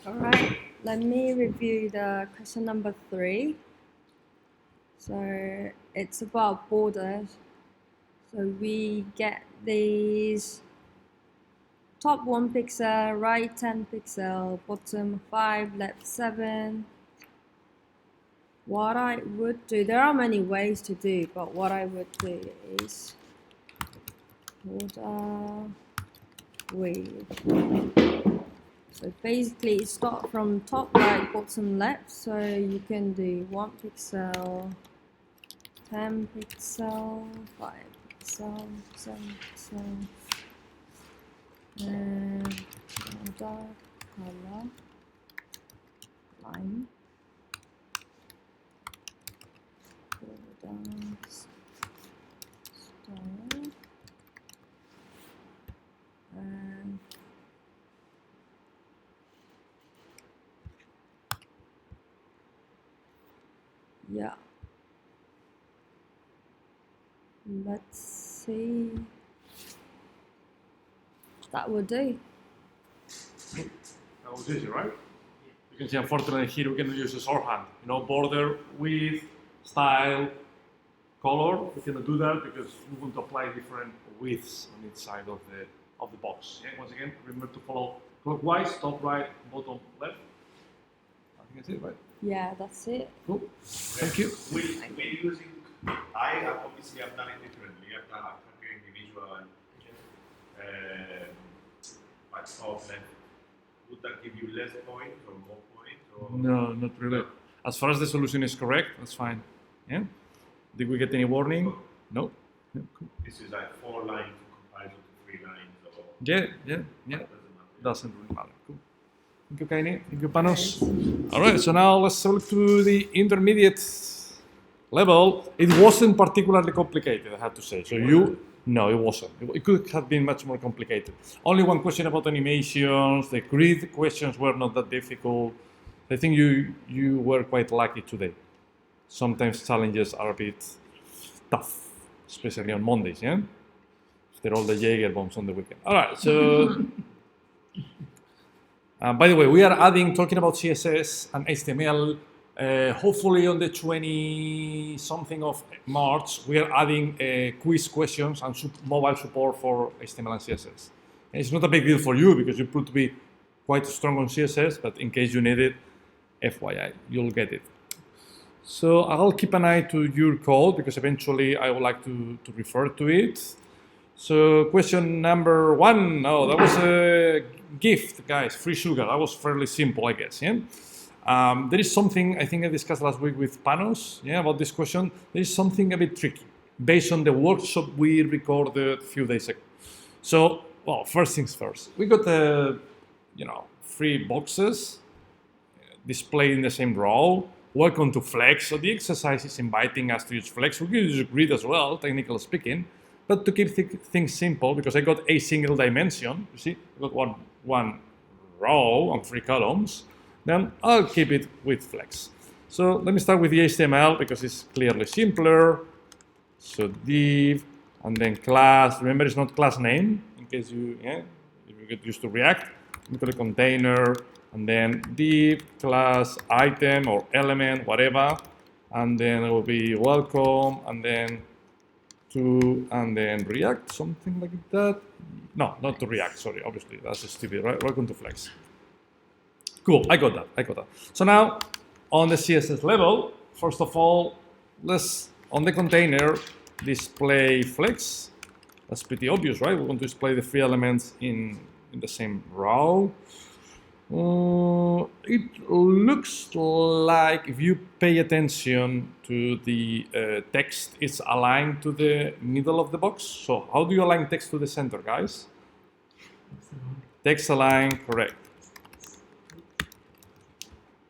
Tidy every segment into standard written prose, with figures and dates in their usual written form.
All right, let me review the question number 3. So it's about borders. So we get these top 1 pixel, right 10 pixel, bottom 5, left 7. What I would do, there are many ways to do, but what I would do is border width. So basically start from top right, bottom left. So you can do 1 pixel, 10 pixel, 5 pixel, 7 pixel, and dark color line. Style, and yeah, let's see. That will do. That was easy, right? You can see, unfortunately, here we can use a shorthand. You know, border, width, style, color. We cannot do that because we want to apply different widths on each side of the box. Yeah? Once again, remember to follow clockwise, top right, bottom left. I think that's it, right? Yeah, that's it. Cool. Thank you. We're using, obviously I've done it differently. I've done individual but top left. Would that give you less points or more points? Or? No, not really. As far as the solution is correct, that's fine. Yeah. Did we get any warning? No. Yeah, cool. This is like 4 lines in comparison to 3 lines. Or Yeah. Doesn't really matter. Cool. Thank you, Kaini. Thank you, Panos. All right, so now let's look to the intermediate level. It wasn't particularly complicated, I have to say. So no, it wasn't. It could have been much more complicated. Only one question about animations. The grid questions were not that difficult. I think you were quite lucky today. Sometimes challenges are a bit tough, especially on Mondays, yeah? After all the Jaeger bombs on the weekend. All right, so... by the way, we are adding, talking about CSS and HTML, hopefully on the 20-something of March, we are adding quiz questions and mobile support for HTML and CSS. And it's not a big deal for you because you proved to be quite strong on CSS, but in case you need it, FYI, you'll get it. So I'll keep an eye to your code because eventually I would like to refer to it. So question number 1, oh, that was a gift, guys, free sugar. That was fairly simple, I guess, yeah? There is something, I think I discussed last week with Panos, yeah, about this question. There is something a bit tricky based on the workshop we recorded a few days ago. So, well, first things first. We got, free boxes displayed in the same row. Welcome to Flex. So the exercise is inviting us to use Flex. We can use Grid as well, technically speaking. But to keep things simple, because I got a single dimension, you see, I got one row and 3 columns, then I'll keep it with Flex. So let me start with the HTML because it's clearly simpler. So div, and then class. Remember, it's not class name, in case if you get used to React. We call it container, and then div, class, item, or element, whatever. And then it will be welcome, and then to, and then React, something like that. No, not to React, sorry, obviously, that's stupid, right? Welcome to Flex. Cool, I got that. So now, on the CSS level, first of all, let's, on the container, display Flex. That's pretty obvious, right? We want to display the 3 elements in the same row. It looks like, if you pay attention to the text, it's aligned to the middle of the box. So how do you align text to the center, guys? Text align, correct.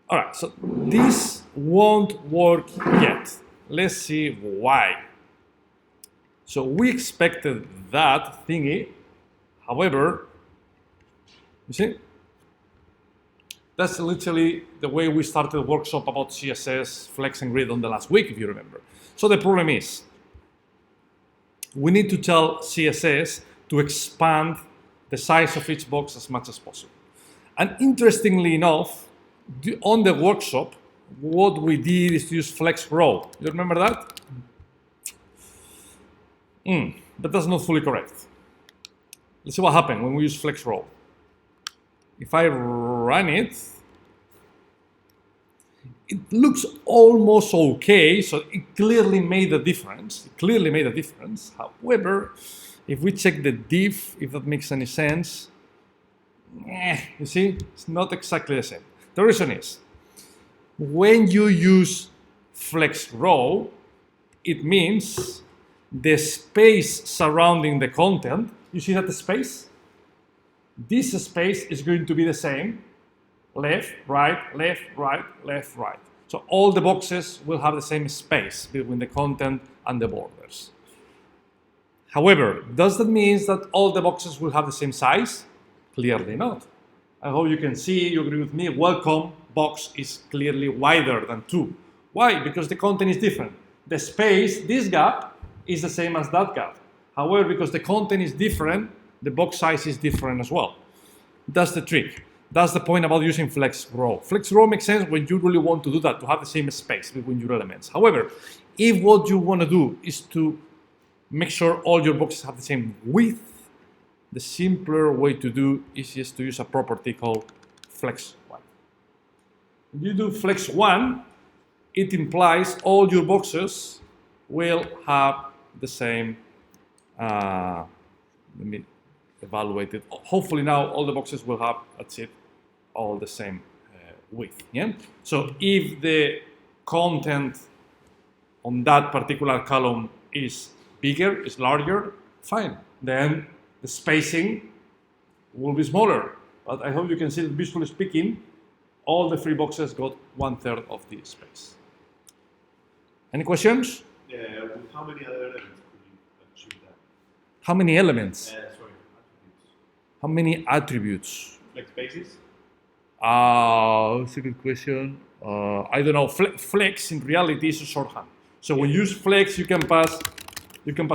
All right, so this won't work yet. Let's see why. So we expected that thingy. However, you see, that's literally the way we started the workshop about CSS, Flex, and Grid on the last week, if you remember. So the problem is, we need to tell CSS to expand the size of each box as much as possible. And interestingly enough, on the workshop, what we did is to use flex row. You remember that? But that's not fully correct. Let's see what happened when we use flex row. If I run it, it looks almost okay, so it clearly made a difference. However, if we check the div, if that makes any sense, you see, it's not exactly the same. The reason is, when you use flex row, it means the space surrounding the content, you see that space? This space is going to be the same, left, right, left, right, left, right. So all the boxes will have the same space between the content and the borders. However, does that mean that all the boxes will have the same size? Clearly not. I hope you can see, you agree with me, welcome box is clearly wider than 2. Why? Because the content is different. The space, this gap, is the same as that gap. However, because the content is different, the box size is different as well. That's the trick. That's the point about using flex row. Flex row makes sense when you really want to do that, to have the same space between your elements. However, if what you want to do is to make sure all your boxes have the same width, the simpler way to do is just to use a property called flex1. If you do flex1, it implies all your boxes will have the same, let me evaluate it. Hopefully now all the boxes will have, that's it, all the same width. Yeah? So if the content on that particular column is bigger, is larger, fine. Then the spacing will be smaller. But I hope you can see that visually speaking, all the 3 boxes got 1/3 of the space. Any questions? With how many other elements could you achieve that? How many elements? Sorry, attributes. How many attributes? Like spaces? That's a good question. I don't know. Flex in reality is a shorthand. So when you use flex, you can pass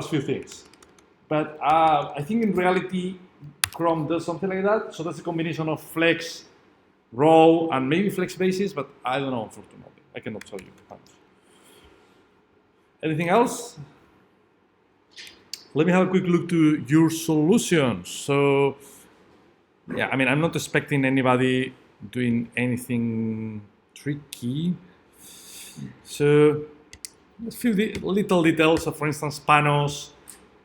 few things. But I think in reality, Chrome does something like that. So that's a combination of flex, row, and maybe flex basis. But I don't know, unfortunately. I cannot tell you. Anything else? Let me have a quick look to your solutions. So, yeah, I mean, I'm not expecting anybody doing anything tricky. So, a few little details. So, for instance, panels.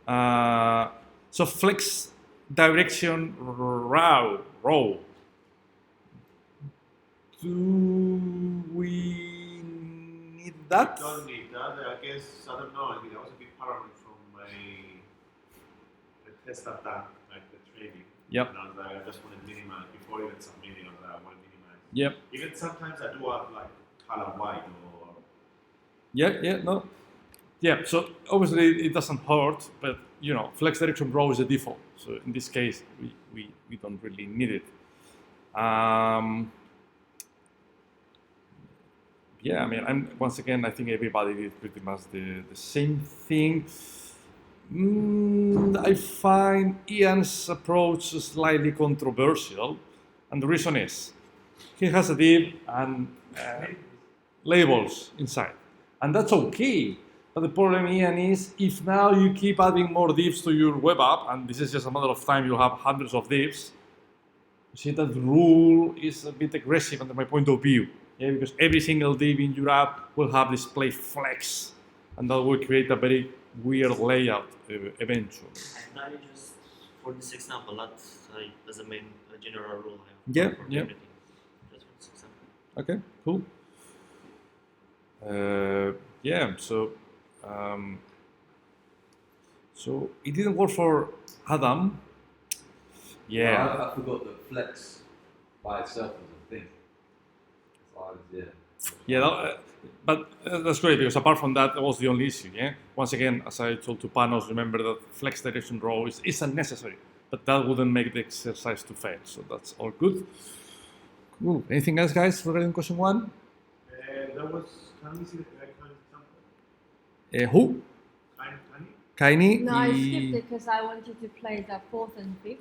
So, flex direction row. Do we need that? I don't need that. I guess, I don't know. I think that was a bit paranoid from my test I've done, like the training. Yep. And I was like, I just want to minimize before even submitting. I was like, I want to minimize. Yep. Even sometimes I do have like color white or. Yeah, so obviously it doesn't hurt, but you know, flex direction row is a default. So in this case, we don't really need it. Yeah, I mean, once again, I think everybody did pretty much the same thing. I find Ian's approach slightly controversial, and the reason is he has a div and labels inside, and that's okay. But the problem, Ian, is if now you keep adding more divs to your web app, and this is just a matter of time, you'll have hundreds of divs. You see, that rule is a bit aggressive under my point of view. Yeah, because every single div in your app will have display flex, and that will create a very weird layout eventually. Now you just, for this example, not as a main general rule. Yeah. Everything. Just for this example. Okay, cool. Yeah, so it didn't work for Adam. Yeah. No, I forgot that flex by itself was a thing. Yeah, but that's great because apart from that, that was the only issue. Yeah. Once again, as I told to panels, remember that flex direction row is unnecessary, but that wouldn't make the exercise to fail. So that's all good. Cool. Anything else, guys, regarding question 1? That was. Can we see the kind example? Who? Kaini? No, I skipped it because I wanted to play the 4th and 5th.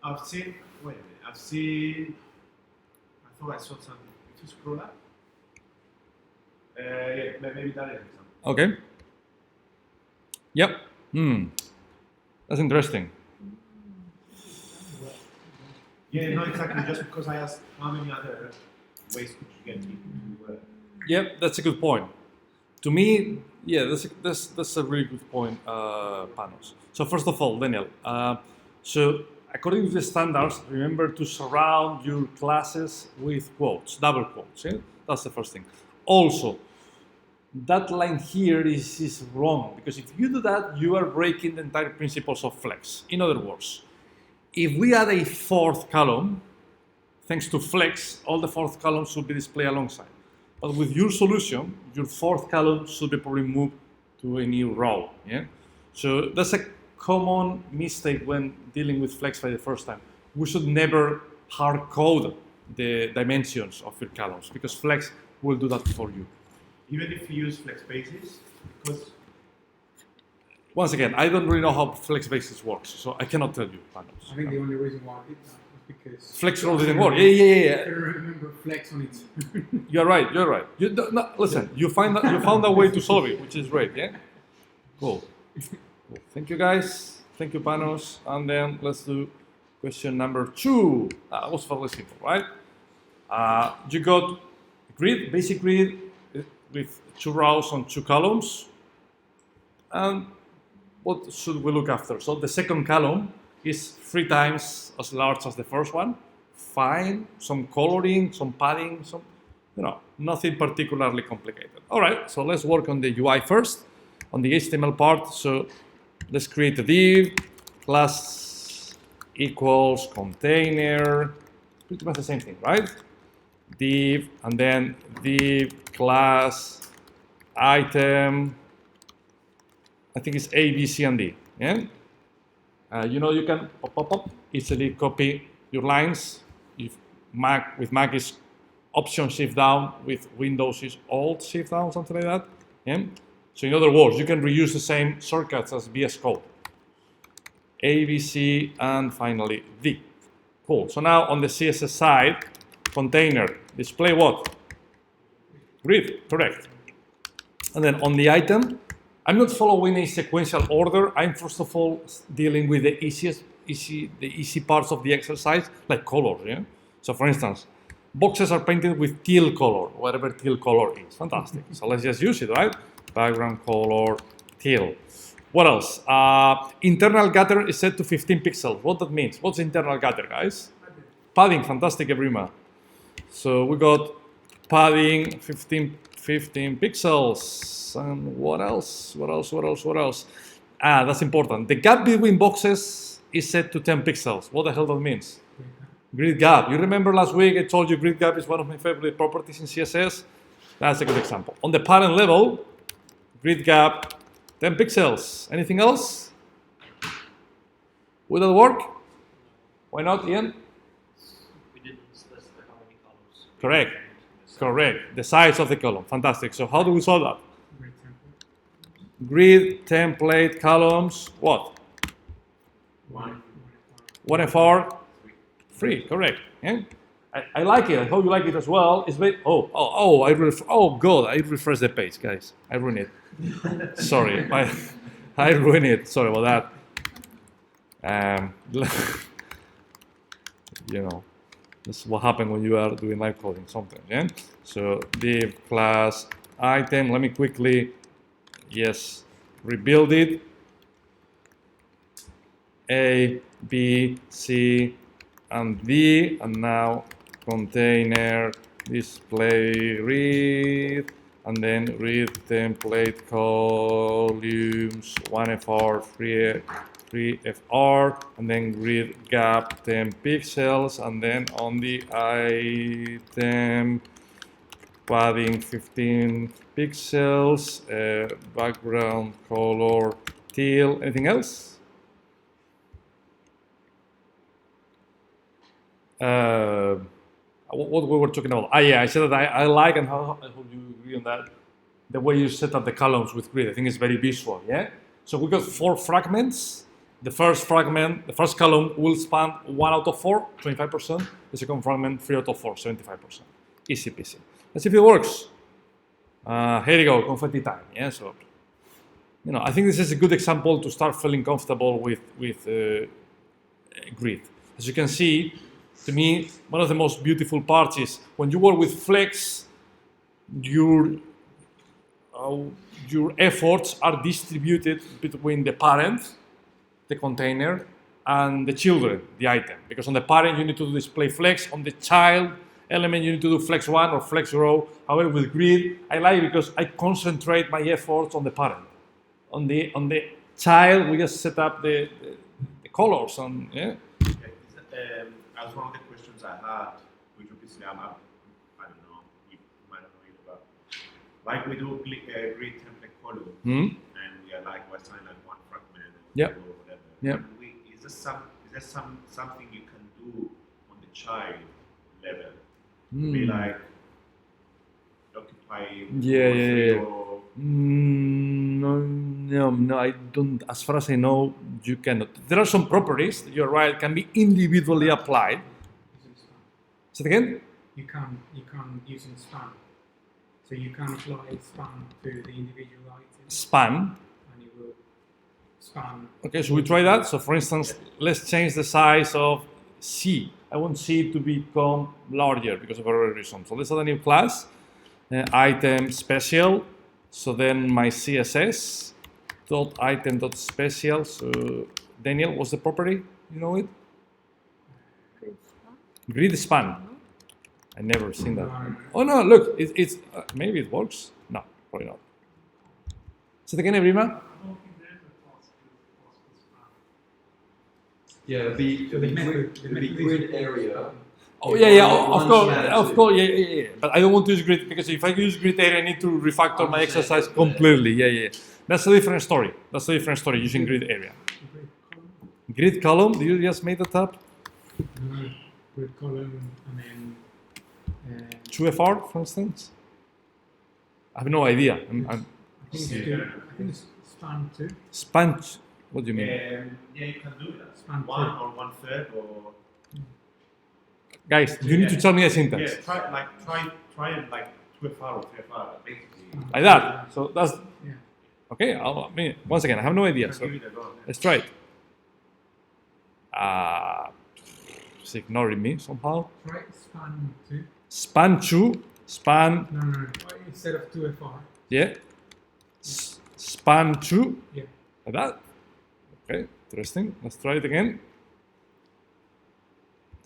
I've seen. Wait a minute. I've seen thought I saw some. If you scroll up. Yeah, maybe that is example. Okay. Yep. That's interesting. Yeah, no, exactly. Just because I asked how many other ways could you get into. Yep, that's a good point. To me, yeah, that's a really good point, Panos. So first of all, Daniel, so according to the standards, remember to surround your classes with quotes, double quotes. Yeah? That's the first thing. Also, that line here is wrong, because if you do that, you are breaking the entire principles of flex. In other words, if we add a fourth column, thanks to flex, all the fourth columns should be displayed alongside. But with your solution, your fourth column should be probably moved to a new row. Yeah. So that's a common mistake when dealing with flex for the first time. We should never hard code the dimensions of your columns, because flex will do that for you. Even if you use flex basis, because Once again, I don't really know how flex basis works, so I cannot tell you, Panos. I think the only reason why I did that was because Flex roll didn't work. Yeah. I couldn't remember flex on its You're right. You don't, no, listen, you found a way to solve it, which is great. Yeah. Cool. Thank you, guys. Thank you, Panos. And then let's do question number 2. That was fairly simple, right? You got grid, basic grid with 2 rows on 2 columns. And what should we look after? So the second column is 3 times as large as the first one. Fine, some coloring, some padding, some, nothing particularly complicated. All right, so let's work on the UI first, on the HTML part. So let's create a div, class equals container, pretty much the same thing, right? Div, and then div class item, I think it's A, B, C, and D. Yeah. You can pop, easily copy your lines. If with Mac is Option Shift down, with Windows is Alt Shift down, something like that. Yeah. So in other words, you can reuse the same shortcuts as VS Code. A, B, C, and finally D. Cool. So now on the CSS side, container display what? Grid. Correct. And then on the item, I'm not following a sequential order. I'm first of all dealing with the easy parts of the exercise, like colors. Yeah. So for instance, boxes are painted with teal color, whatever teal color is. Fantastic. So let's just use it, right? Background color teal. What else? Internal gutter is set to 15 pixels. What that means? What's internal gutter, guys? Padding. Fantastic, everyone. So we got padding 15 pixels. And what else? That's important. The gap between boxes is set to 10 pixels. What the hell that means? Grid gap. You remember last week I told you grid gap is one of my favorite properties in CSS? That's a good example. On the parent level, grid gap 10 pixels. Anything else? Will that work? Why not, Ian? We didn't specify how many columns. Correct. The size of the column. Fantastic. So how do we solve that? Grid template columns. What? 1 and 4. 3. Correct. Yeah? I like it. I hope you like it as well. It's very. Oh God! I refreshed the page, guys. I ruined it. Sorry. I ruined it. Sorry about that. This is what happens when you are doing live coding something. Yeah. So div class item. Let me quickly. Yes, rebuild it. A, B, C, and D, and now container display read, and then read template columns 1FR, 3FR, and then grid gap 10 pixels, and then on the item padding 15 pixels, background color teal. Anything else? What we were talking about? Yeah, I said that I like, and how I hope you agree on that, the way you set up the columns with grid. I think it's very visual. Yeah. So we got 4 fragments, the first fragment, the first column will span 1 out of 4, 25%. The second fragment, 3 out of 4, 75%. Easy peasy. Let's see if it works. Here you go, confetti time. Yeah, so I think this is a good example to start feeling comfortable with grid. As you can see, to me, one of the most beautiful parts is when you work with Flex, your efforts are distributed between the parent, the container, and the children, the item. Because on the parent, you need to display Flex. On the child element, you need to do Flex 1 or Flex row. However, with grid, I like it because I concentrate my efforts on the parent. On the child, we just set up the colors. And, yeah. As one of the questions I had, which obviously I don't know, you might not know it, but like we do grid template column, and we are like, we're assigning like one fragment or whatever. Yeah. Is there something you can do on the child level? Be like occupy. No, I don't. As far as I know, you cannot. There are some properties. You're right. Can be individually applied. Say it again. You can't use in span. So you can apply span to the individual item. Span. And it will span. Okay, so we try that. So for instance, let's change the size of C. I want C to become larger because of a reason. So let's add a new class, item special. So then my CSS dot item dot special. So Daniel, what's the property? You know it? Grid span. I never seen that. Oh no! Look, it's maybe it works. No, probably not. Say it again, Ebrima. Yeah, the grid area. Oh yeah, of course, yeah. But I don't want to use grid because if I use grid area, I need to refactor my exercise completely. Yeah. That's a different story. Using grid area. Grid column. Do you just make that up? No, grid column and then. 2FR, for instance. I have no idea. I think it's span 2. Span. What do you mean? Yeah, you can do that. Span 2. 1 or 1/3 or. Guys, you need to tell me a syntax. Yeah, try and like 2FR or 3FR, basically. Like that. So that's Yeah. okay. Once again, I have no idea. So Give it a go. let's try it. It's ignoring me somehow. Try span 2. Span 2. Span. No. Instead of 2FR. Yeah. Span 2. Yeah. Like that. Okay. Interesting. Let's try it again.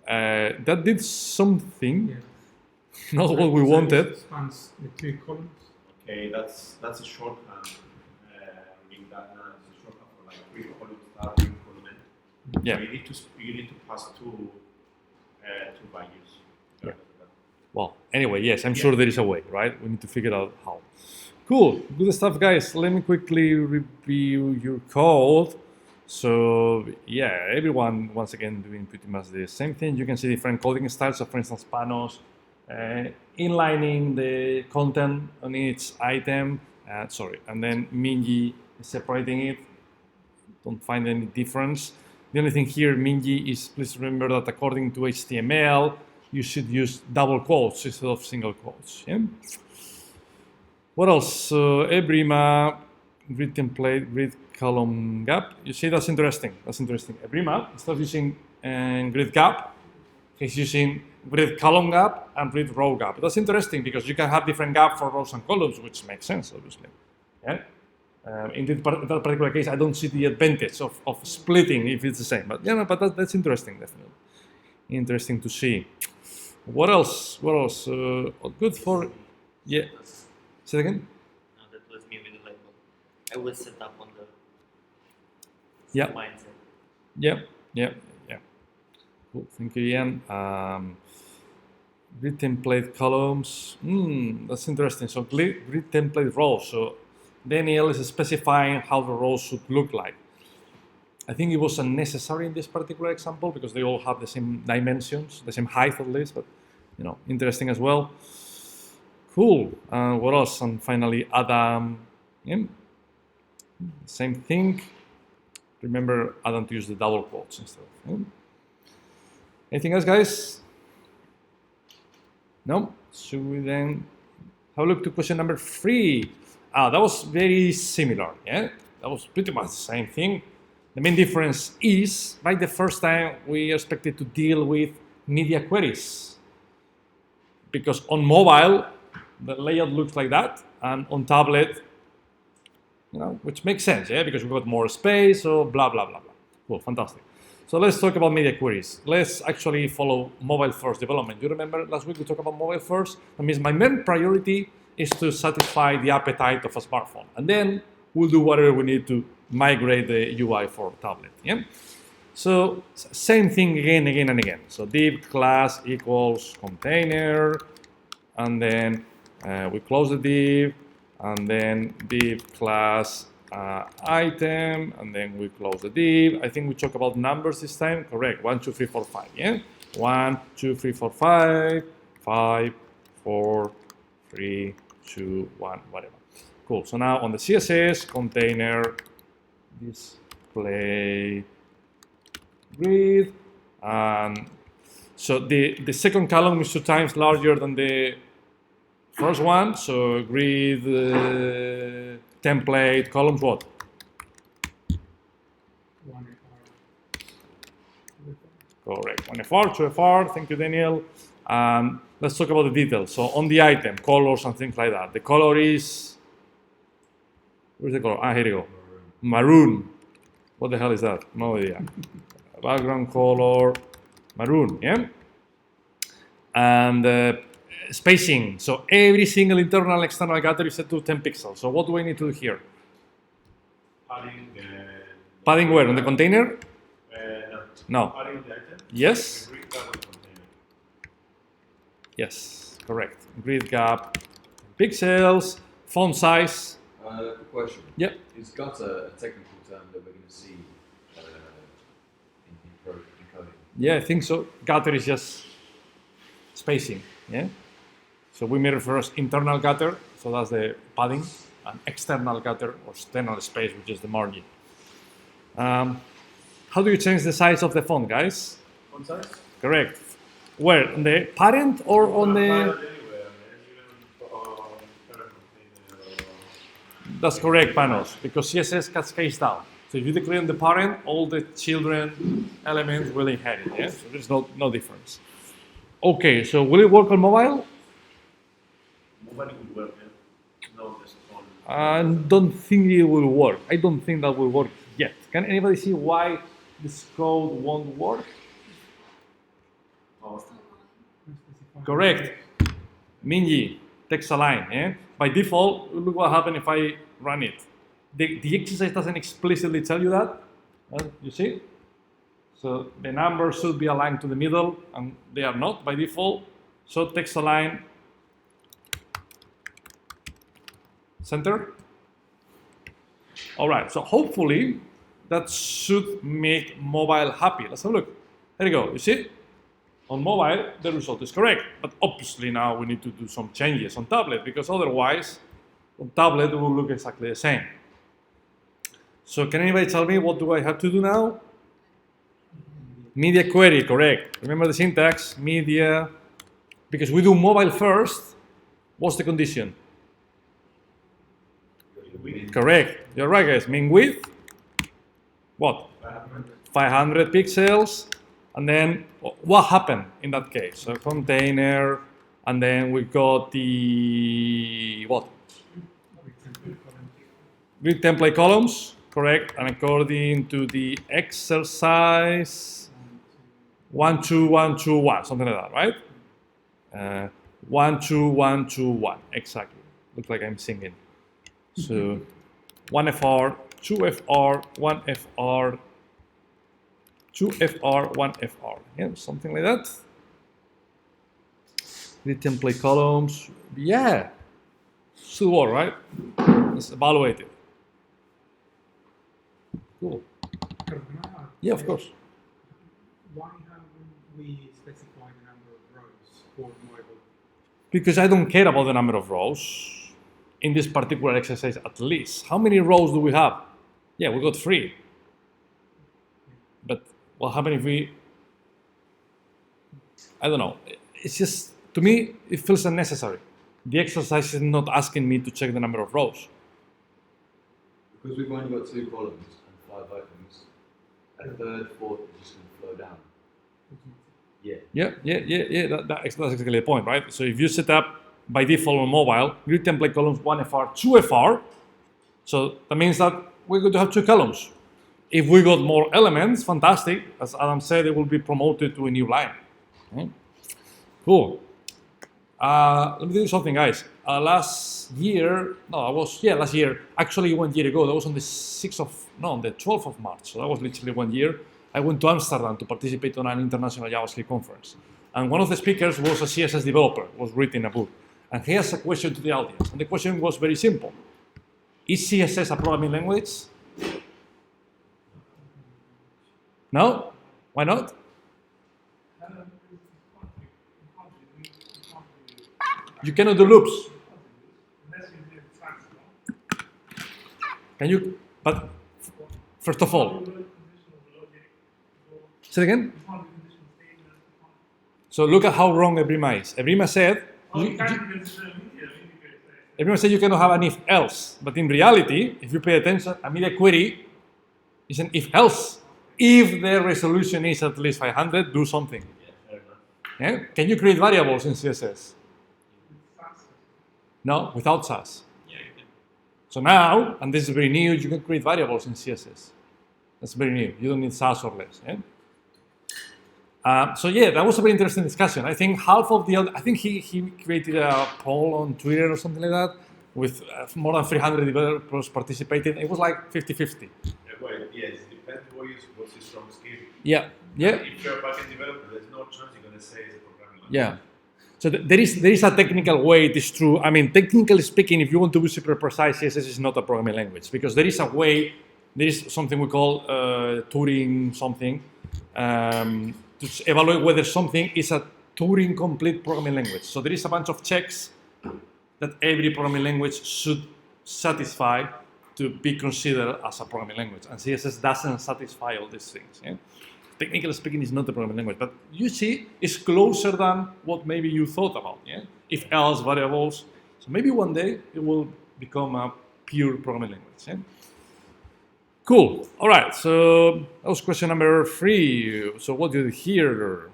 That did something. Yeah. Not what we wanted. It spans the 2 columns. Okay, that's a shorthand. Mean that it's a shorthand for like 3 column start, 3 column end. Yeah. So you need to pass two values. Yeah. Well, anyway, yes, I'm sure there is a way, right? We need to figure out how. Cool, good stuff, guys. Let me quickly review your code. So yeah, everyone once again doing pretty much the same thing. You can see different coding styles. So for instance, Panos inlining the content on each item. And then Minji separating it. Don't find any difference. The only thing here, Minji, is please remember that according to HTML, you should use double quotes instead of single quotes. Yeah? What else? Ebrima, grid template, grid column gap. You see, that's interesting. Ebrima, instead of using grid gap, he's using grid column gap and grid row gap. That's interesting because you can have different gap for rows and columns, which makes sense, obviously. Yeah. In that particular case, I don't see the advantage of splitting if it's the same. But yeah, but that's interesting, definitely. Interesting to see. What else? Good for yeah. Say it again. No, that was me with the light bulb. I was set up on the mindset. Yeah. Cool. Thank you, Ian. Grid template columns. That's interesting. So grid template rows. So Daniel is specifying how the rows should look like. I think it was unnecessary in this particular example because they all have the same dimensions, the same height at least, but interesting as well. Cool. What else? And finally, Adam. Yeah. Same thing. Remember, I don't use the double quotes instead. Anything else, guys? No? Should we then have a look to question number 3? That was very similar, yeah? That was pretty much the same thing. The main difference is, right, the first time we expected to deal with media queries. Because on mobile, the layout looks like that, and on tablet, you know, which makes sense, yeah, because we've got more space, so blah, blah, blah, blah. Cool, fantastic. So let's talk about media queries. Let's actually follow mobile first development. You remember last week we talked about mobile first? That means my main priority is to satisfy the appetite of a smartphone. And then we'll do whatever we need to migrate the UI for tablet, yeah? So same thing again and again. So div class equals container, and then we close the div, and then div class item, and then we close the div. I think we talk about numbers this time. Correct. 1, 2, 3, 4, 5. Yeah. 1, 2, 3, 4, 5. 5, 4, 3, 2, 1. Whatever. Cool. So now on the CSS container, display grid, and so the second column is 2 times larger than the first one. So grid template columns what? 1FR. Correct. 1FR, 2FR. Thank you, Daniel. Let's talk about the details. So on the item, colors and things like that. The color is, where's the color? Here you go. Maroon. What the hell is that? No idea. Background color, maroon, yeah? And spacing. So every single internal and external gutter is set to 10 pixels. So what do I need to do here? Padding. Padding where? On the container? No. No. Padding the item. Yes? Grid gap on the container. Yes, correct. Grid gap, pixels, font size. Quick question. Yep. Is gutter a technical term that we're going to see in coding? Yeah, I think so. Gutter is just spacing, yeah? So we may refer as internal gutter, so that's the padding, and external gutter or external space, which is the margin. How do you change the size of the font, guys? Font size? Correct. Where? On the parent or on the... Anywhere, even parent container. That's correct, Panos, because CSS cascades down. So if you declare on the parent, all the children elements will inherit, yeah? So there's no difference. Okay, so will it work on mobile? Mobile would work, yeah. No, just on. I don't think it will work. I don't think that will work yet. Can anybody see why this code won't work? Correct. Minji, text align. Yeah? By default, look what happens if I run it. The exercise doesn't explicitly tell you that. You see? So the numbers should be aligned to the middle, and they are not by default. So text align center. All right. So hopefully that should make mobile happy. Let's have a look. There you go. You see? On mobile, the result is correct. But obviously now we need to do some changes on tablet, because otherwise on tablet it will look exactly the same. So can anybody tell me what do I have to do now? Media query, correct. Remember the syntax, media, because we do mobile first. What's the condition? Correct. You're right, guys. Mean width, what? 500 pixels. And then what happened in that case? So container, and then we got the what? Grid template columns, correct? And according to the exercise, 1, 2, 1, 2, 1, something like that, right? 1, 2, 1, 2, 1, exactly. Looks like I'm singing. So 1FR, 2FR, 1FR, 2FR, 1FR, yeah, something like that. Grid template columns, yeah, should work, right? Let's evaluate it. Cool. Yeah, of course. Why haven't we specified the number of rows for mobile? Because I don't care about the number of rows in this particular exercise, at least. How many rows do we have? Yeah, we got 3. But what happens if we, I don't know, it's just, to me, it feels unnecessary. The exercise is not asking me to check the number of rows. Because we've only got 2 columns and 5 items, a third, fourth is just going to flow down. Yeah. That's exactly the point, right? So if you set up by default on mobile, grid template columns 1FR, 2FR, so that means that we're going to have 2 columns. If we got more elements, fantastic. As Adam said, it will be promoted to a new line. Okay. Cool. Let me tell you something, guys. Last year, actually 1 year ago, that was on the 12th of March. So that was literally 1 year. I went to Amsterdam to participate on an international JavaScript conference. And one of the speakers was a CSS developer, was writing a book. And he asked a question to the audience. And the question was very simple. Is CSS a programming language? No? Why not? You cannot do loops. Can you? But first of all, say it again. So look at how wrong Ebrima is. Ebrima said you cannot have an if else, but in reality, if you pay attention, a media query is an if else. If the resolution is at least 500, do something. Yeah? Can you create variables in CSS? No, without SAS. Yeah, you can. So now, and this is very new, you can create variables in CSS. That's very new. You don't need SAS or less. Yeah? So yeah, that was a very interesting discussion. I think I think he created a poll on Twitter or something like that with more than 300 developers participating. It was like 50-50. Well, yes, it depends what's your strong skill. Yeah. If you're a backend developer, there's no chance you're going to say it's a programming language. Yeah. So there is a technical way, it is true. I mean, technically speaking, if you want to be super precise, CSS is not a programming language because there is a way, there is something we call Turing something, to evaluate whether something is a Turing complete programming language. So there is a bunch of checks that every programming language should satisfy to be considered as a programming language. And CSS doesn't satisfy all these things. Yeah? Technically speaking, it's not a programming language, but you see, it's closer than what maybe you thought about. Yeah? If else variables. So maybe one day it will become a pure programming language. Yeah? Cool. All right. So that was question number 3. So what did you hear?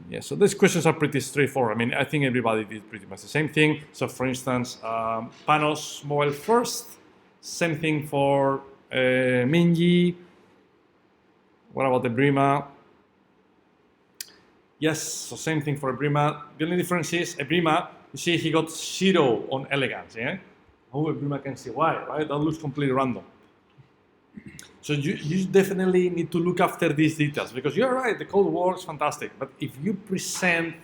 Yeah. So these questions are pretty straightforward. I mean, I think everybody did pretty much the same thing. So for instance, Panos mobile first. Same thing for Minji. What about Ebrima? Yes, so same thing for Ebrima. The only difference is Ebrima, you see he got 0 on elegance, yeah? Oh, Ebrima can see why, right? That looks completely random. So you definitely need to look after these details because you're right, the code works fantastic. But if you present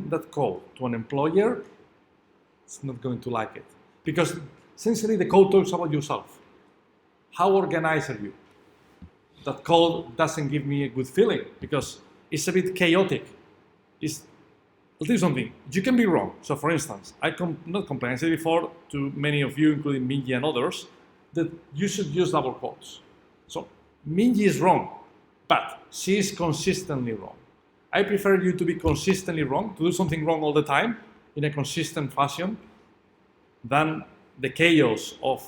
that code to an employer, it's not going to like it. Because essentially the code talks about yourself. How organized are you? That code doesn't give me a good feeling because it's a bit chaotic. I'll tell you something, you can be wrong. So for instance, I said before to many of you, including Minji and others, that you should use double quotes. So Minji is wrong, but she is consistently wrong. I prefer you to be consistently wrong, to do something wrong all the time in a consistent fashion than the chaos of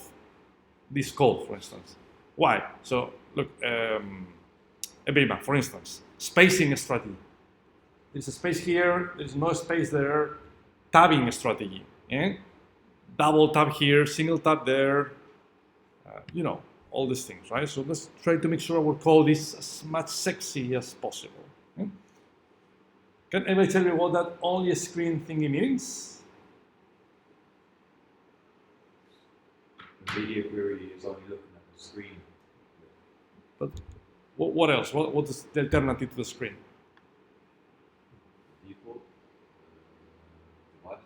this code, for instance. Why? So look, Ebrima, for instance, spacing strategy. There's a space here, there's no space there, tabbing strategy. Eh? Double tab here, single tab there, all these things, right? So let's try to make sure our code is as much sexy as possible. Eh? Can anybody tell me what that only screen thingy means? The media query is only looking at the screen. But what else? What is the alternative to the screen? Default device.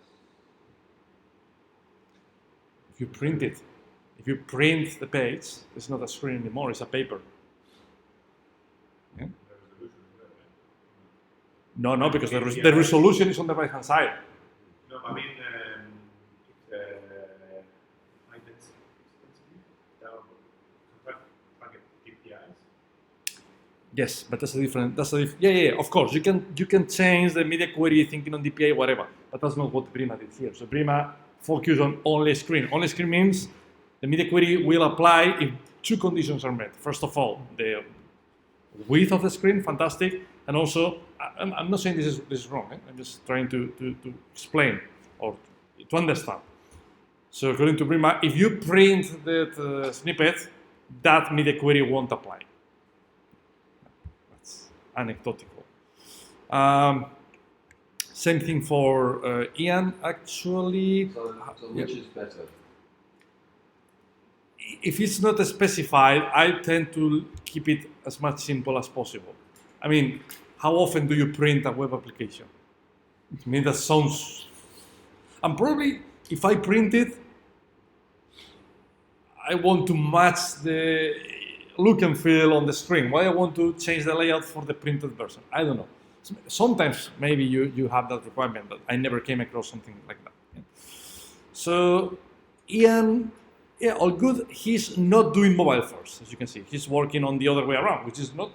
If you print it, if you print the page, it's not a screen anymore, it's a paper. Yeah? No, because the resolution is on the right-hand side. No, I mean, Yes, but that's a different. Yeah. Of course, you can change the media query thinking on DPI, whatever. But that's not what Prima did here. So Prima focused on only screen. Only screen means the media query will apply if two conditions are met. First of all, the width of the screen, fantastic, and also I'm not saying this is wrong. I'm just trying to explain or to understand. So according to Prima, if you print that snippet, that media query won't apply. That's anecdotal. Same thing for Ian, actually. So which is better? If it's not specified, I tend to keep it as much simple as possible. I mean, how often do you print a web application? I mean, that sounds... And probably, if I print it, I want to match the look and feel on the screen. Why I want to change the layout for the printed version? I don't know. Sometimes maybe you have that requirement, but I never came across something like that. Yeah. So Ian, yeah, all good. He's not doing mobile first, as you can see. He's working on the other way around, which is not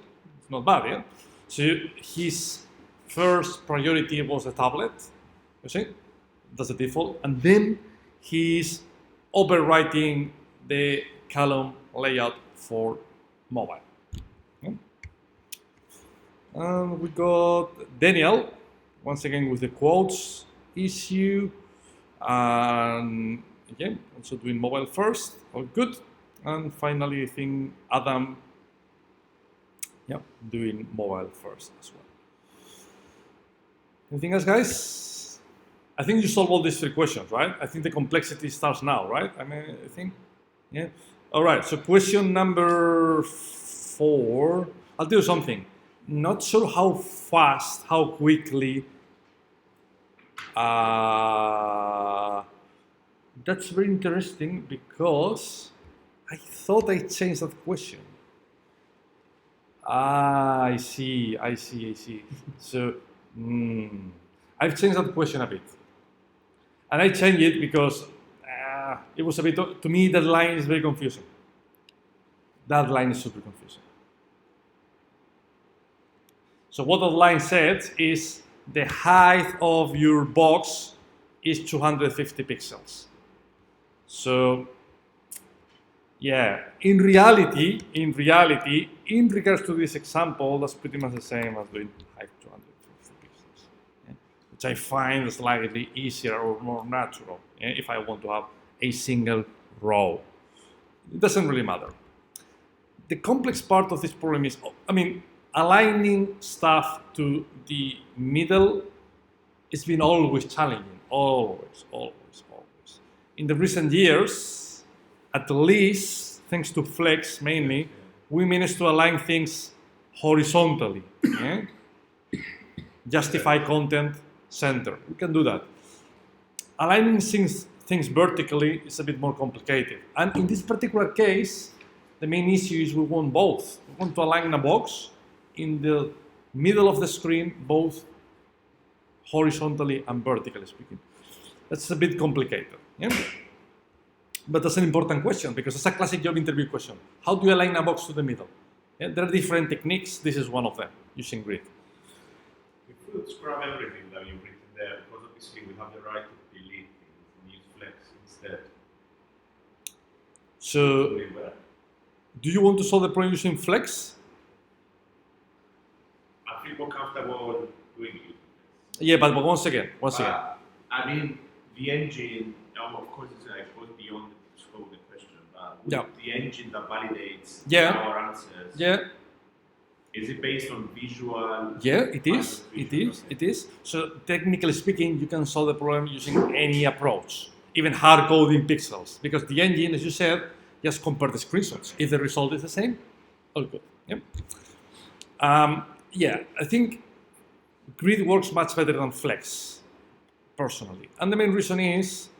bad. Yeah. So his first priority was the tablet. You see, that's the default, and then he's overwriting the column layout for mobile. Okay. We got Daniel, once again with the quotes issue, and again, also doing mobile first, all good. And finally, I think Adam, yeah, doing mobile first as well. Anything else, guys? I think you solved all these three questions, right? I think the complexity starts now, right? I mean, I think, yeah. All right, so question number 4. I'll tell you something. Not sure how fast, how quickly. That's very interesting because I thought I changed that question. I see. So I've changed that question a bit. And I changed it because it was a bit, to me, that line is very confusing. That line is super confusing. So what that line says is the height of your box is 250 pixels. So, yeah, in reality, in regards to this example, that's pretty much the same as doing height 250 pixels, yeah? Which I find slightly easier or more natural, yeah? If I want to have a single row. It doesn't really matter. The complex part of this problem is, I mean, aligning stuff to the middle has been always challenging, always. In the recent years, at least, thanks to Flex mainly, we managed to align things horizontally. Yeah? Justify content, center. We can do that. Aligning things vertically is a bit more complicated. And in this particular case, the main issue is we want both. We want to align a box in the middle of the screen, both horizontally and vertically speaking. That's a bit complicated. Yeah? But that's an important question because it's a classic job interview question. How do you align a box to the middle? Yeah? There are different techniques. This is one of them, using grid. We could scrub everything that you've written there because obviously we have the right to delete things and use Flex instead. So, do you want to solve the problem using Flex? I feel more comfortable doing it. Yeah, but once again. I mean, the engine, of course, it goes beyond the scope of the question, but the engine that validates our answers, is it based on visual? Yeah, it is. So technically speaking, you can solve the problem using any approach, even hard coding pixels, because the engine, as you said, just compare the screenshots. If the result is the same, all good. Yeah, I think grid works much better than Flex, personally. And the main reason is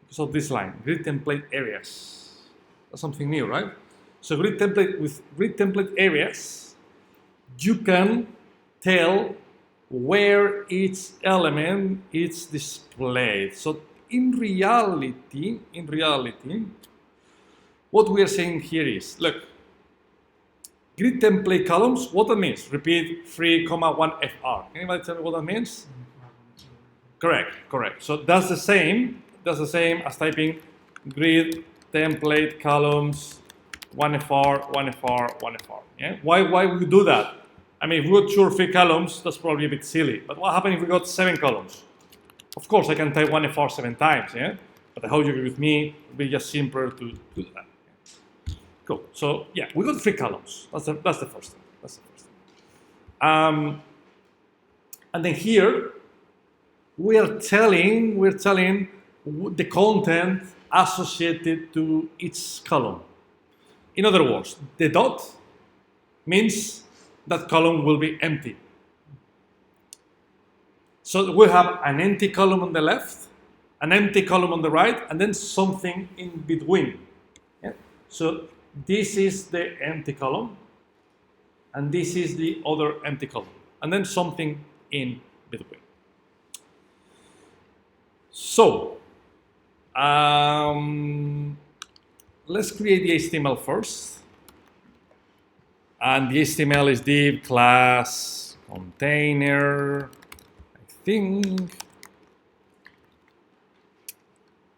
because of this line, grid template areas. That's something new, right? So with grid template areas, you can tell where each element is displayed. So in reality, what we are saying here is, look, grid template columns, what that means? Repeat 3,1 FR. Can anybody tell me what that means? Correct, correct. So that's the same as typing grid template columns 1FR, 1FR, 1FR. Yeah? Why would we do that? I mean, if we got 2 or 3 columns, that's probably a bit silly. But what happens if we got 7 columns? Of course, I can type 1FR 7 times, yeah? But I hope you agree with me, it would be just simpler to do that. Cool. So yeah, we got 3 columns. That's the first thing. That's the first thing. And then here we're telling the content associated to each column. In other words, the dot means that column will be empty. So we have an empty column on the left, an empty column on the right, and then something in between. Yeah? So this is the empty column, and this is the other empty column, and then something in between. So let's create the HTML first. And the HTML is div class container, I think.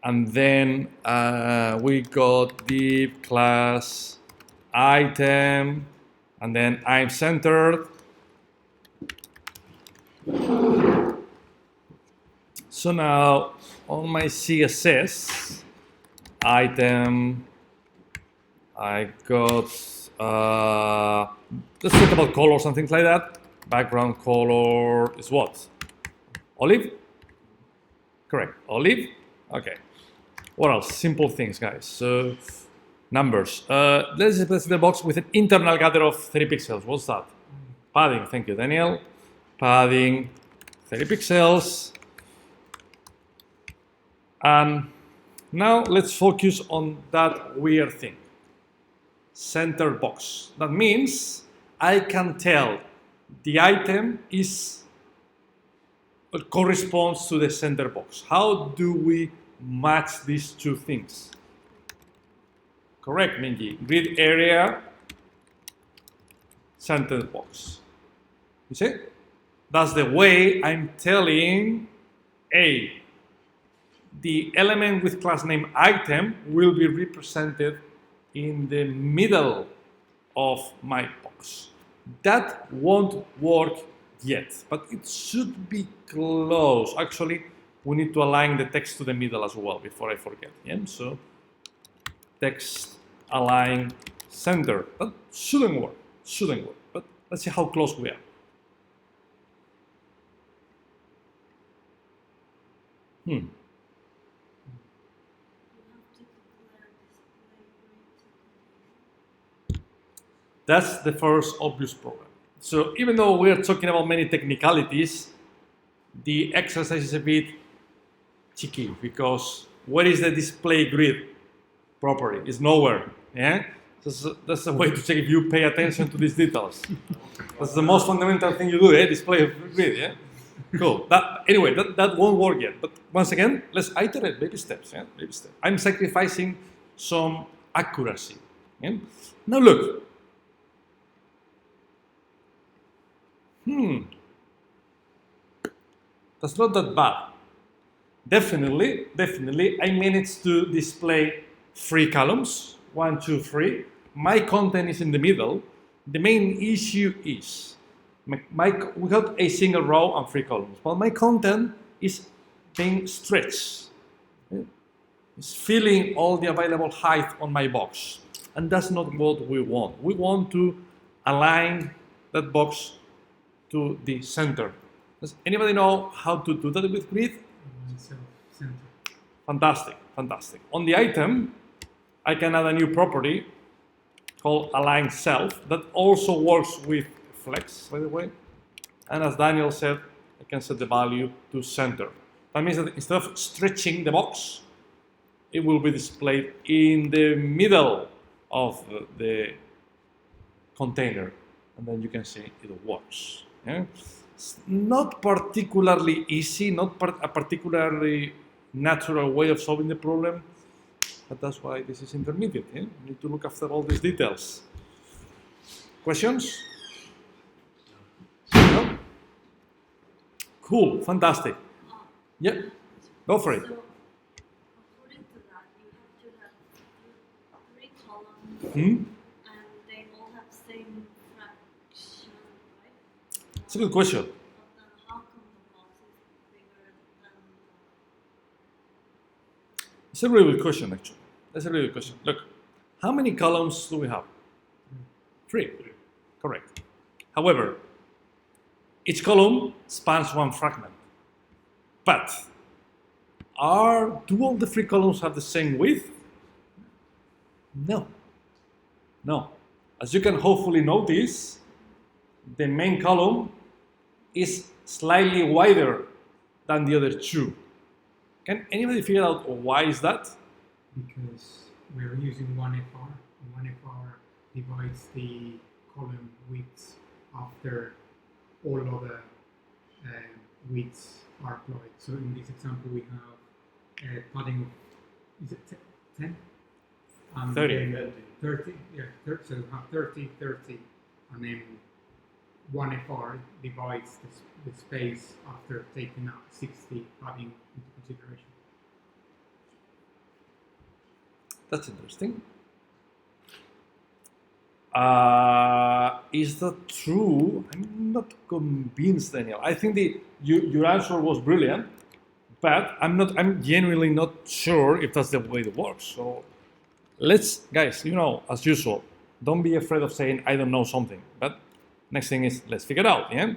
And then we got div class item, and then I'm centered. So now on my CSS item, I got, let's talk about colors and things like that. Background color is what? Olive? Correct, olive? Okay. What else? Simple things, guys. So, numbers. Let's replace the box with an internal gather of 30 pixels. What's that? Padding. Thank you, Daniel. Padding, 30 pixels. And now let's focus on that weird thing. Center box. That means I can tell the item corresponds to the center box. How do we match these two things? Correct, Minji. Grid area, center box. You see? That's the way I'm telling the element with class name item will be represented in the middle of my box. That won't work yet, but it should be close. Actually, we need to align the text to the middle as well before I forget. Yeah? So text align center. That shouldn't work. But let's see how close we are. That's the first obvious problem. So even though we're talking about many technicalities, the exercise is a bit tricky because where is the display grid property? It's nowhere. Yeah, that's a way to check if you pay attention to these details. That's the most fundamental thing you do, display grid. Yeah, cool. Anyway, that won't work yet. But once again, let's iterate baby steps. Yeah, baby steps. I'm sacrificing some accuracy. Yeah? Now look. That's not that bad. Definitely, I managed to display 3 columns, 1, 2, 3. My content is in the middle. The main issue is we got a single row and 3 columns, but my content is being stretched. It's filling all the available height on my box, and that's not what we want. We want to align that box to the center. Does anybody know how to do that with grid? Self-center. Fantastic. On the item, I can add a new property called align self that also works with flex, by the way. And as Daniel said, I can set the value to center. That means that instead of stretching the box, it will be displayed in the middle of the container, and then you can see it works. Yeah? It's not particularly easy, not a particularly natural way of solving the problem, but that's why this is intermediate. Yeah? You need to look after all these details. Questions? No? Cool, fantastic. Yeah, go for it. So, according to that, you have to have three columns, Hmm? and they all have same fraction, right? It's a good question. But then how come the box is bigger than It's a really good question, actually. That's a really good question. Look, how many columns do we have? 3. Correct. However, each column spans one fragment. But do all the 3 columns have the same width? No. No. As you can hopefully notice, the main column is slightly wider than the other 2. Can anybody figure out why is that? Because we're using 1FR, and 1FR divides the column widths after all other widths are applied. So in this example, we have a padding of, is it 10? And 30. then 30, yeah, so we have 30, 30, and then 1FR divides the space after taking out 60 padding into consideration. That's interesting. Is that true? I'm not convinced, Daniel. I think your answer was brilliant, but I'm genuinely not sure if that's the way it works. So guys, as usual, don't be afraid of saying I don't know something. But next thing is let's figure it out. Yeah.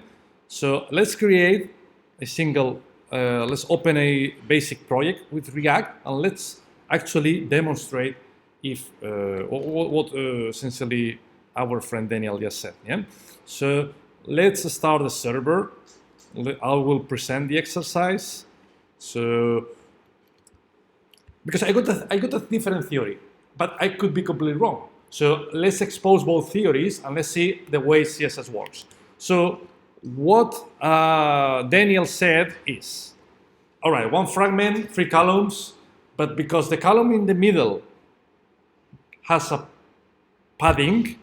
So let's create a single. Let's open a basic project with React and let's actually demonstrate if what essentially our friend Daniel just said. Yeah. So let's start the server. I will present the exercise. So because I got a different theory, but I could be completely wrong. So let's expose both theories and let's see the way CSS works. So what Daniel said is, all right, one fragment, 3 columns, but because the column in the middle has a padding,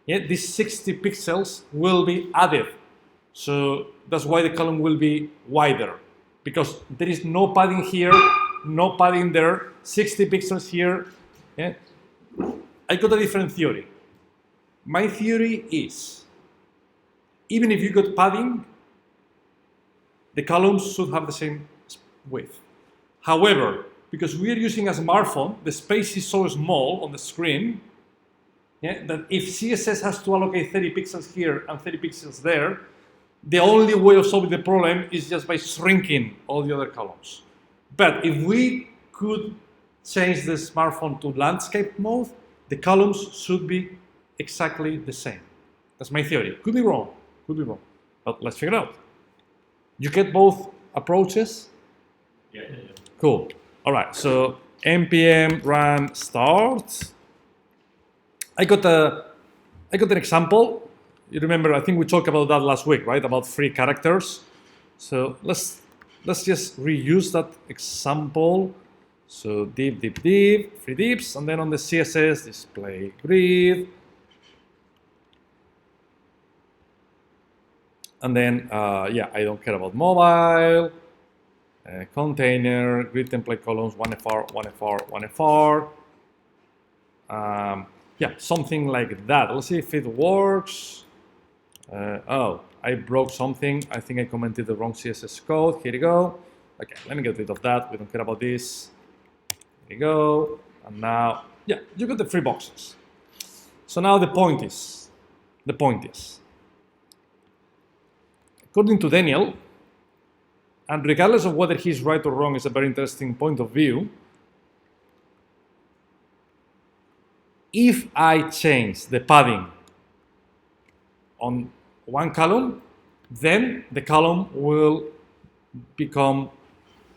yeah, these 60 pixels will be added. So that's why the column will be wider, because there is no padding here, no padding there, 60 pixels here. Yeah. I got a different theory. My theory is, even if you got padding, the columns should have the same width. However, because we are using a smartphone, the space is so small on the screen, yeah, that if CSS has to allocate 30 pixels here and 30 pixels there, the only way of solving the problem is just by shrinking all the other columns. But if we could change the smartphone to landscape mode, the columns should be exactly the same. That's my theory. Could be wrong, but let's figure it out. You get both approaches? Yeah. Cool. All right, so npm run start. I got an example. You remember, I think we talked about that last week, right? About 3 characters. So let's just reuse that example. So div, 3 divs, and then on the CSS, display grid. And then, yeah, I don't care about mobile, container, grid template columns, 1FR, 1FR, 1FR. Yeah, something like that. Let's see if it works. Oh, I broke something. I think I commented the wrong CSS code. Here you go. Okay, let me get rid of that. We don't care about this. Here you go. And now, yeah, you got the 3 boxes. So now the point is, according to Daniel, and regardless of whether he's right or wrong, is a very interesting point of view. If I change the padding on one column, then the column will become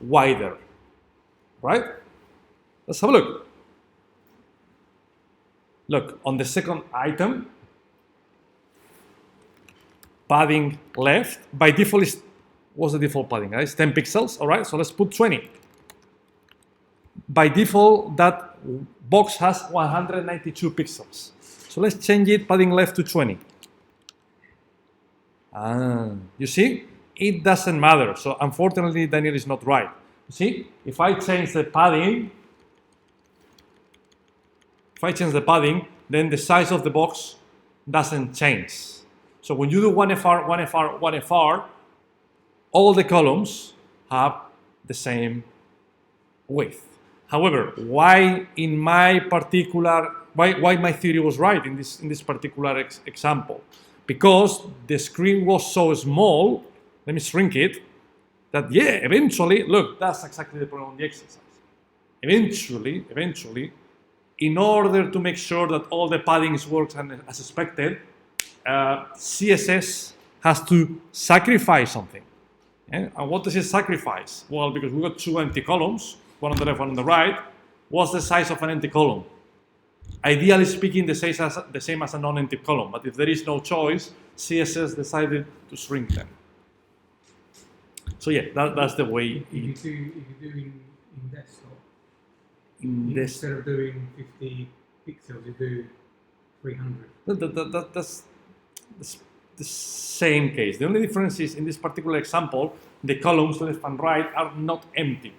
wider, right? Let's have a look. Look, on the second item, padding left, by default what's the default padding, guys? 10 pixels, all right? So let's put 20. By default, that box has 192 pixels. So let's change it, padding left to 20. You see, it doesn't matter. So unfortunately, Daniel is not right. You see, if I change the padding, then the size of the box doesn't change. So when you do 1FR, 1FR, 1FR, all the columns have the same width. However, why my theory was right in this particular example? Because the screen was so small, let me shrink it, that eventually, look, that's exactly the problem on the exercise. Eventually, in order to make sure that all the padding works as expected, CSS has to sacrifice something. And what does it sacrifice? Well, because we got two empty columns, one on the left, one on the right. What's the size of an empty column? Ideally speaking, the same as a non-empty column, but if there is no choice, CSS decided to shrink them. So yeah, that's the way. If you do in desktop, instead of doing 50 pixels, you do 300. That's the same case. The only difference is in this particular example, the columns left and right are not empty.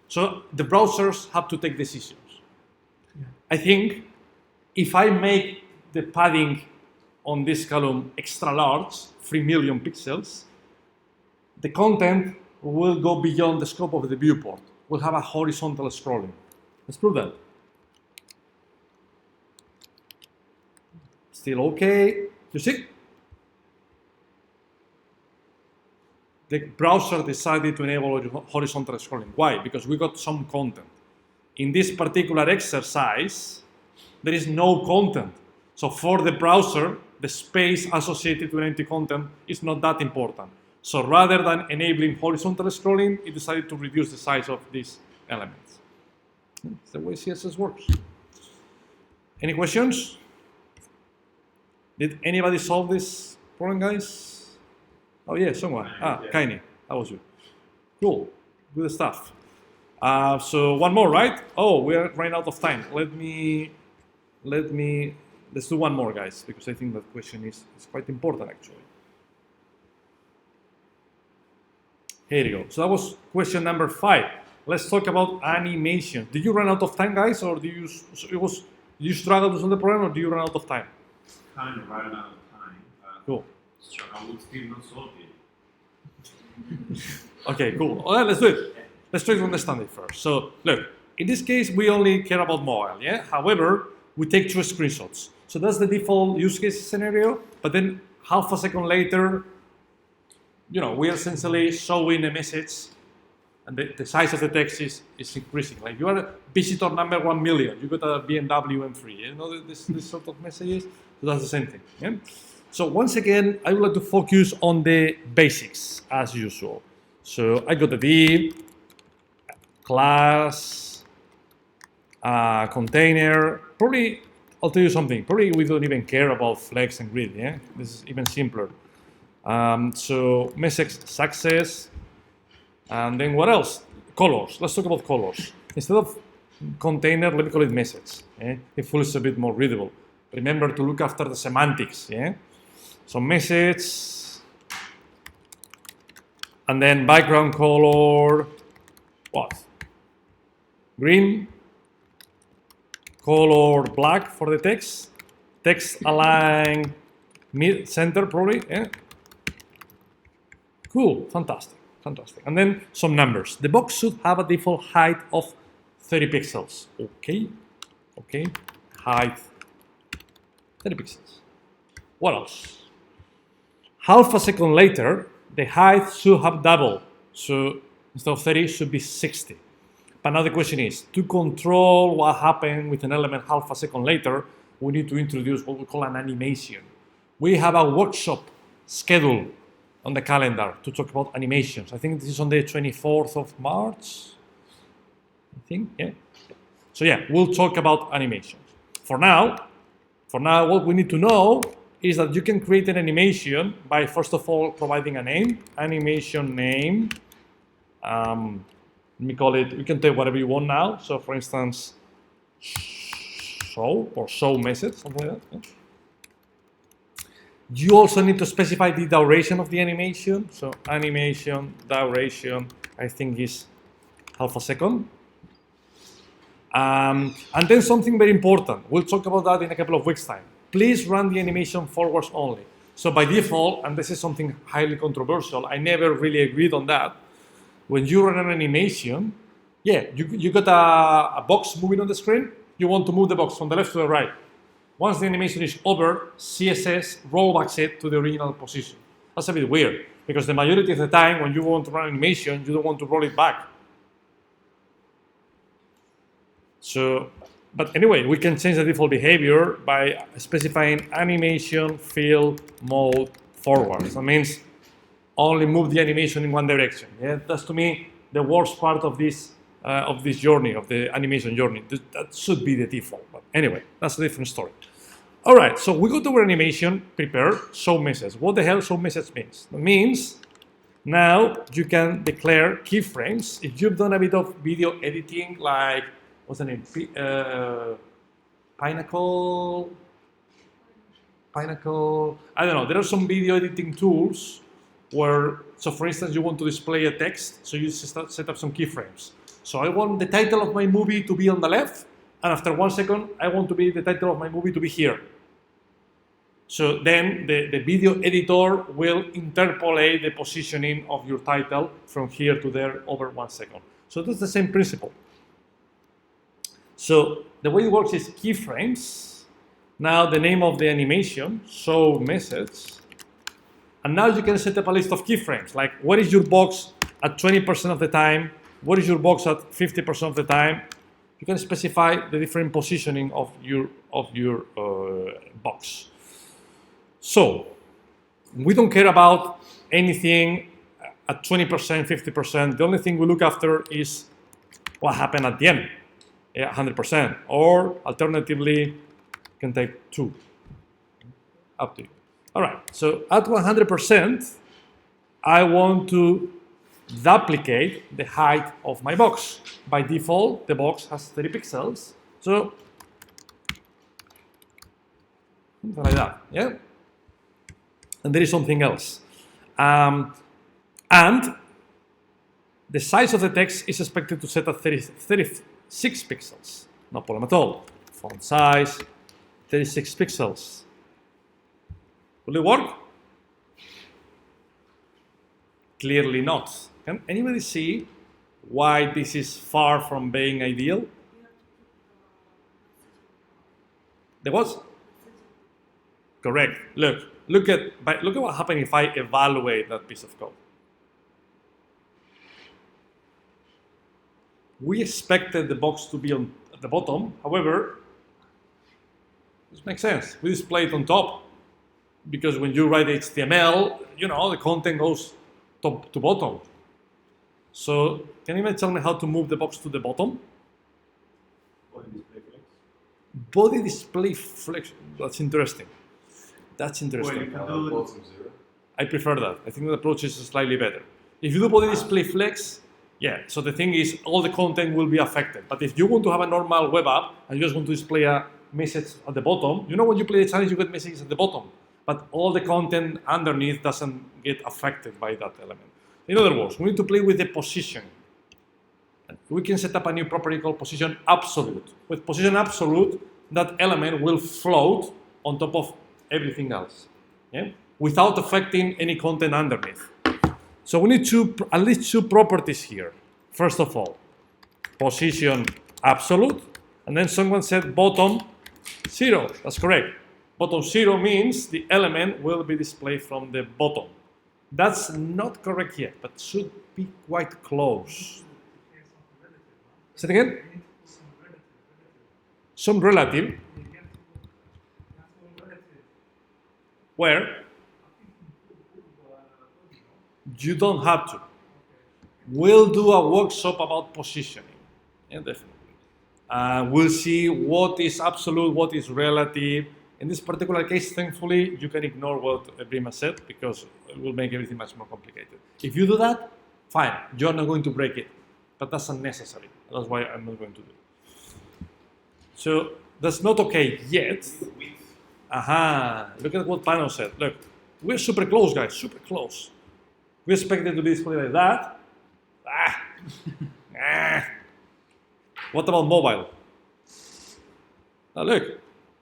So the browsers have to take decisions. Yeah. I think if I make the padding on this column extra large, 3 million pixels, the content will go beyond the scope of the viewport. We'll have a horizontal scrolling. Let's prove that. Still okay. You see? The browser decided to enable horizontal scrolling. Why? Because we got some content. In this particular exercise, there is no content. So for the browser, the space associated with empty content is not that important. So rather than enabling horizontal scrolling, it decided to reduce the size of these elements. That's the way CSS works. Any questions? Did anybody solve this problem, guys? Oh yeah, someone. Kaini, that was you. Cool, good stuff. So one more, right? Oh, we are running out of time. Let's do one more, guys, because I think that question is quite important, actually. Here you go. So that was question number 5. Let's talk about animation. Did you run out of time, guys, or did you struggle to solve the problem, or do you run out of time? Kind of ran out of time. Cool. So I would still not solve it. Okay, cool. Well, let's do it. Let's try to understand it first. So, look, in this case, we only care about mobile, yeah? However, we take 2 screenshots. So that's the default use case scenario, but then half a second later, we are essentially showing a message, and the size of the text is increasing. Like, you are visitor number 1 million, you got a BMW M3, this sort of messages. So that's the same thing, yeah? So once again, I would like to focus on the basics as usual. So I got the div, class, container. Probably, I'll tell you something. Probably we don't even care about flex and grid. Yeah, this is even simpler. So message success, and then what else? Colors. Let's talk about colors. Instead of container, let me call it message. Yeah? It feels a bit more readable. Remember to look after the semantics. Yeah. So message, and then background color, what? Green, color black for the text align mid center probably, yeah? Cool, fantastic. And then some numbers. The box should have a default height of 30 pixels. Okay, height 30 pixels. What else? Half a second later, the height should have doubled. So instead of 30, it should be 60. But now the question is, to control what happened with an element half a second later, we need to introduce what we call an animation. We have a workshop scheduled on the calendar to talk about animations. I think this is on the 24th of March. I think, yeah. So yeah, we'll talk about animations. For now, what we need to know is that you can create an animation by, first of all, providing a name, animation name. Let me call it, you can take whatever you want now. So for instance, show or show message, something like that. Yeah. You also need to specify the duration of the animation. So animation duration, I think, is half a second. And then something very important. We'll talk about that in a couple of weeks' time. Please run the animation forwards only. So by default, and this is something highly controversial, I never really agreed on that. When you run an animation, yeah, you got a box moving on the screen. You want to move the box from the left to the right. Once the animation is over, CSS rollbacks it to the original position. That's a bit weird, because the majority of the time when you want to run animation, you don't want to roll it back. So, but anyway, we can change the default behavior by specifying animation field mode forward. That means only move the animation in one direction. Yeah, that's to me the worst part of this journey, of the animation journey. That should be the default. But anyway, that's a different story. All right, so we got our animation prepared, show message. What the hell show message means? It means now you can declare keyframes. If you've done a bit of video editing, like, what's the name? Pinnacle, I don't know, there are some video editing tools where, so for instance, you want to display a text, so you set up some keyframes. So I want the title of my movie to be on the left, and after 1 second, I want the title of my movie to be here. So then the video editor will interpolate the positioning of your title from here to there over 1 second. So that's the same principle. So the way it works is keyframes. Now the name of the animation, show message. And now you can set up a list of keyframes, like what is your box at 20% of the time, what is your box at 50% of the time. You can specify the different positioning of your box. So we don't care about anything at 20%, 50%. The only thing we look after is what happened at the end, 100%. Or alternatively, you can type 2, up to you. All right, so at 100%, I want to duplicate the height of my box. By default, the box has 30 pixels, so something like that, yeah? And there is something else. And the size of the text is expected to set at 36 pixels. No problem at all. Font size, 36 pixels. Will it work? Clearly not. Can anybody see why this is far from being ideal? There was? Correct. Look at what happened if I evaluate that piece of code. We expected the box to be at the bottom. However, this makes sense. We display it on top because when you write HTML, the content goes top to bottom. So can you tell me how to move the box to the bottom? Body display flex. Body display flex. That's interesting. That's Well, interesting. you can do Bottom 0. I prefer that. I think the approach is slightly better. If you do body display flex, yeah, so the thing is all the content will be affected. But if you want to have a normal web app and you just want to display a message at the bottom, when you play the challenge, you get messages at the bottom. But all the content underneath doesn't get affected by that element. In other words, we need to play with the position. We can set up a new property called position absolute. With position absolute, that element will float on top of everything else, yeah? Without affecting any content underneath. So we need at least two properties here. First of all, position absolute, and then someone said bottom 0. That's correct. Bottom 0 means the element will be displayed from the bottom. That's not correct yet, but should be quite close. Say it again? Some relative. Where? You don't have to. We'll do a workshop about positioning. Yeah, definitely. We'll see what is absolute, what is relative. In this particular case, thankfully, you can ignore what Brima said because it will make everything much more complicated. If you do that, fine, you're not going to break it. But that's unnecessary. That's why I'm not going to do it. So that's not okay yet. Width. Aha, look at what Pano said. Look, we're super close, guys, super close. We expect it to be displayed like that. Ah. Ah. What about mobile? Now look,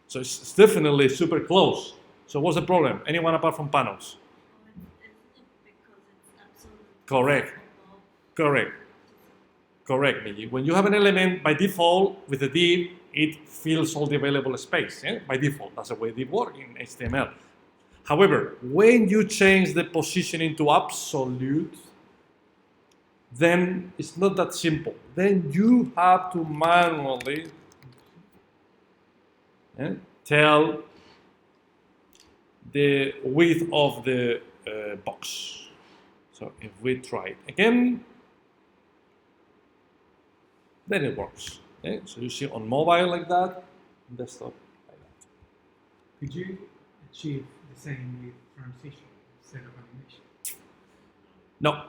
so it's definitely super close. So what's the problem? Anyone apart from panels? It's because it's absolutely Correct. above. Correct. Correct, Migi. When you have an element, by default, with a div, it fills all the available space. By default, that's the way div works in HTML. However, when you change the positioning to absolute, then it's not that simple. Then you have to manually tell the width of the box. So if we try it again, then it works. Okay? So you see on mobile like that, desktop like that. Could you achieve the same with transition instead of animation? No.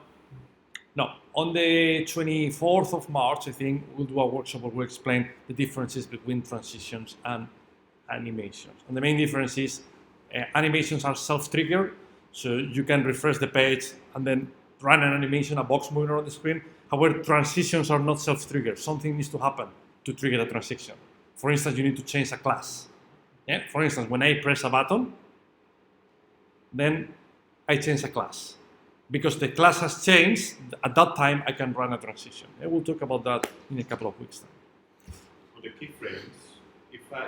No. On the 24th of March, I think we'll do a workshop where we'll explain the differences between transitions and animations. And the main difference is animations are self-triggered, so you can refresh the page and then run an animation, a box moving around the screen. However, transitions are not self-triggered. Something needs to happen to trigger a transition. For instance, you need to change a class. Yeah? For instance, when I press a button, then I change a class. Because the class has changed, at that time I can run a transition. And we'll talk about that in a couple of weeks' time. On the keyframes, if I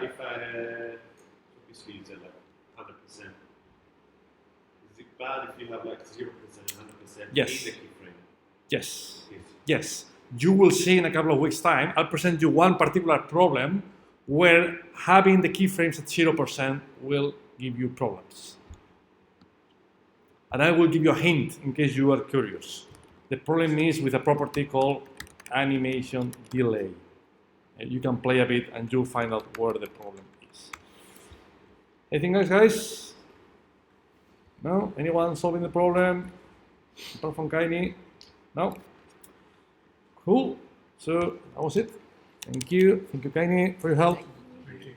obviously it's like 100%. Is it bad if you have like 0%, 100% Yes. in the keyframe? Yes. Yes. Yes. You will see in a couple of weeks' time, I'll present you one particular problem where having the keyframes at 0% will give you problems. And I will give you a hint in case you are curious. The problem is with a property called animation delay. You can play a bit and you'll find out where the problem is. Anything else, guys? No? Anyone solving the problem? Apart from Kaini? No? Cool. So that was it. Thank you. Thank you, Kaini, for your help.